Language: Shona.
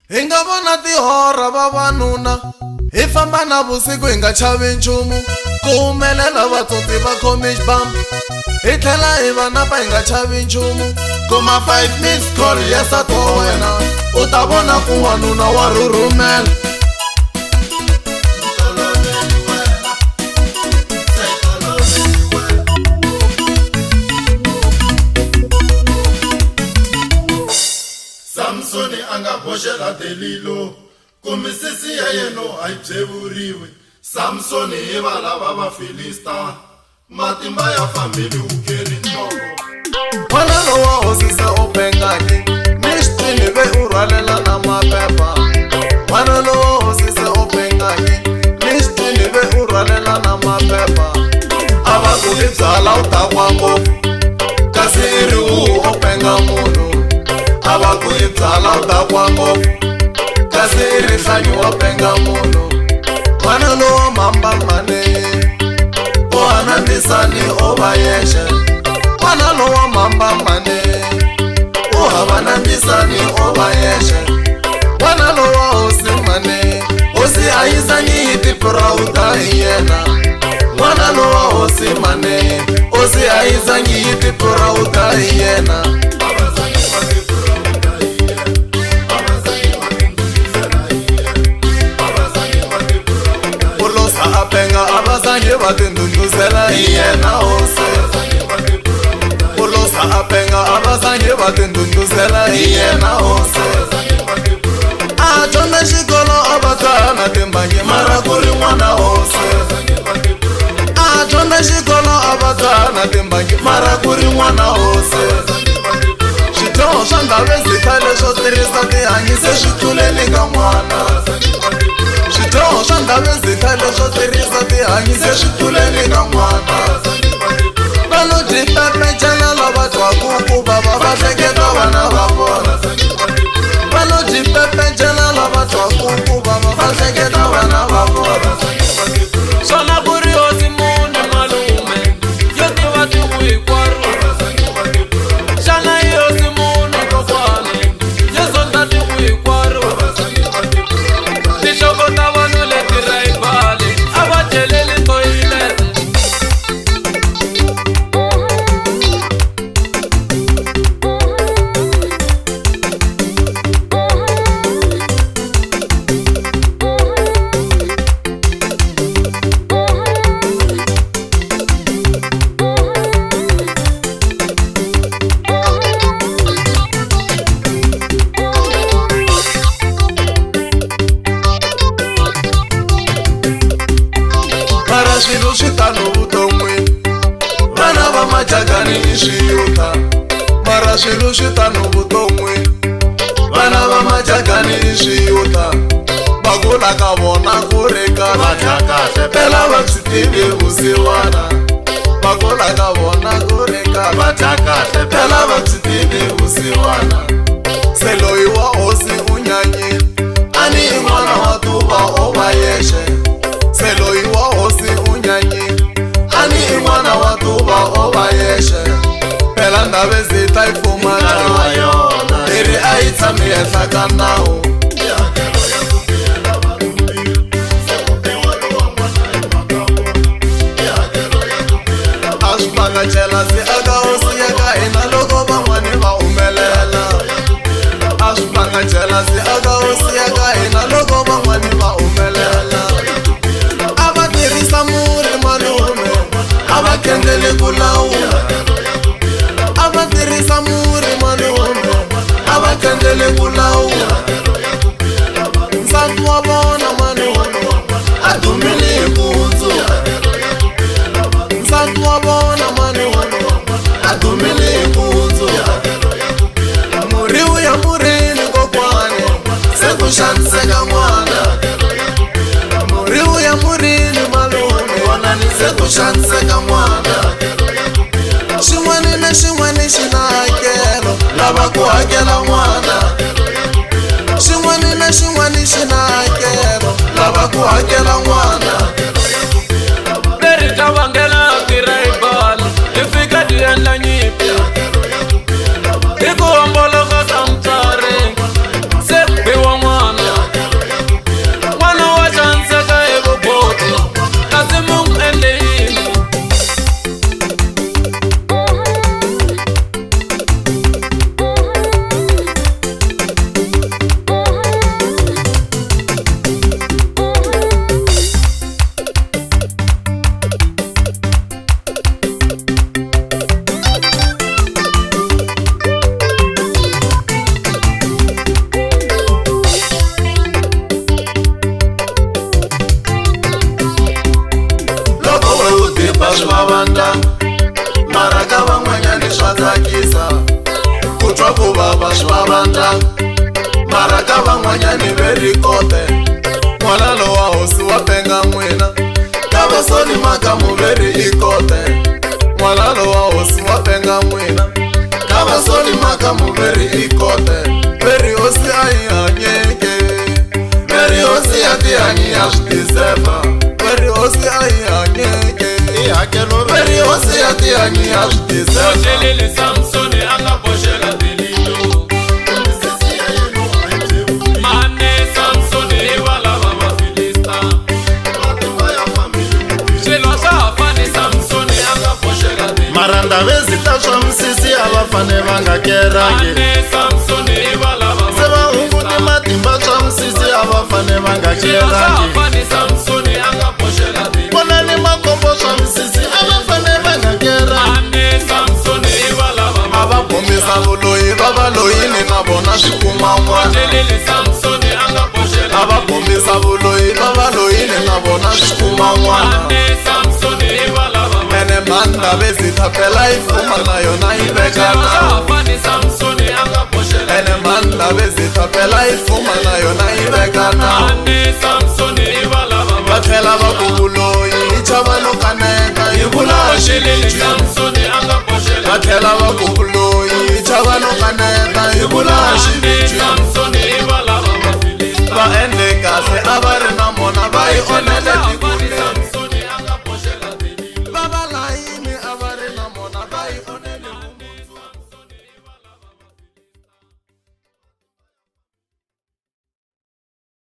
Hi nga vona tihora vavanuna hi famba na vusiku hi nga chavi nchumu ku humelela vatsotsi va khome xibambu hi tlhela hi va napa hi nga chavi nchumu kuma 5 minutes call ya nsati wa wena u ta vona ku wanuna wa rhurhumela Samsoni anga boxela delilo kumisisi ya yeno ayi byevuriwe Samsoni hi valava va Filista matimba ya famili u keri nhloko n'wana lowa hosise u pengaki mixtini ve u rhwalela na maphepha n'wana lowa hosise u pengaki mixtini ve u rhwalela na maphepha a va ku hi byala u ta kwa ngopfu kasi i ri u penga munhu a va ku hi byala u ta kwa ngopfu kasi i ri hlanyi wa penga munhu n'wana lowa mambamane u hanambisani u va yexe n'wana lowa mambamane u havanambisani u va yexe n'wana lowa hosi mane hosi a yizanyi hi tipurawuda hi yena n'wana lowa hosi mane hosi a yizanyi hi tipurawuda hi yena apenga abazange batindunduzela hi yena hosi ulosa apenga abazange batindunduzela hi yena hosi a dyondza xikolo a va tsala na timbangi mara ku ri n'wana hosi a dyondza xikolo a va tsala na timbangi mara ku ri n'wana hosi swidyoho swa ndhavezhi khale swo tirhisa tihanyi se swi tluleli ka n'wana swidyoho swa ndhavezhi khale swo tirhisa tihanyi se swi tluleli ka n'wana va lo dyi pepecela lava twaku ku vava va hleketa vana va vona va lo dyi pepecela lava twaku ku vava va hleketa vana va vona swona ku ri hosi muni malume yo tiva tiku hinkwaro xana hi hosi muni kokwane yo zonda tiku hinkwaro tinhloko ta vanhu leti rayivale a va celeli toyilete swilo swi tano vuton'wini vana va majagani i swiyuta mara swilo swi tano vuton'wini vana va majagani i swiyuta va kula ka vona ku ri kahle phela va swi tivi vusiwana va kula ka vona ku ri kahle phela va swi tivi vusiwana se loyi wa hosi u nyanyile a ni i n'wana wa tuva o va yexe se loyi wa hosi u nyanyile a ni i n'wana wa tuva o va yexe phela ndhavezhi ta yi pfumala leri a yi tshami henhla ka nawu a swi vangacela si aka hosi ya ka hina loko van'wani va humelela a swi vangacela si aka hosi ya ka hina loko van'wani va humelela muri malume a va kendleli ku lawula a va tirhisa muri malume a va kendleli ku lawula nsati wa vona malume a dumile hi bundzu nsati wa vona malume a dumile hi bundzu murhi wu ya murini kokwane se ku xaniseka n'wana murhi wu ya murini se ku xaniseka n'wana xin'wana na xin'wana xi na hakelo lava ku hakela n'wana xin'wana na xin'wana xi na hakelo lava ku hakela n'wana leri ta vangela tirayibali hi fika ti endla nyimpi hi ku homboloka ka mutsari se biwa n'wana van'wanyani ve ri kote n'wana lowa hosi wa penga n'wina ka vasoni makamu ve ri ikote n'wana lowa hosi wa penga n'wina ka vasoni makamu ve ri ikote ve ri hosi a yi hanyeke ve ri hosi ya tihanyi ya swi tiseva ve ri hosi a yi hanyeke ve ri hosi ya tihanyi ya swi tiseva Ojelele Samsoni anga boshela delilo Mane Samsoni wala baba Filista Shelo shafani Samsoni anga boshela delilo maranda vezita swa misisi a va fane va nga kerangi Mane Samsoni wala baba se va hunguti matimba swa misisi a va fane va nga Shelo kerangi shafani Samsoni anga boshela delilo vona ni makombo swa misisi a va fane va nga kerangi Mane Samsoni wala baba a va kombisa vuloyi va va loyini na vona swi kuma n'wana Ojelele Samsoni anga boshela a va kombisa vuloyi va va loyini na vona swi kuma n'wana Mane Samsoni wala baba ene manda vezita phela yi fuma na yona yi Shelo vekana shafani Samsoni anga boshela ene manda vezita phela yi fuma na yona yi vekana Mane Samsoni wala baba va tlhela va ku vuloyi yi chava no kaneta yi vula Ojelele Samsoni anga boshela va tlhela va ku vuloyi yi chava no kaneta yi vula xivici Samsoni wala baba Filista va endle kahle a va ri na mona va yi onele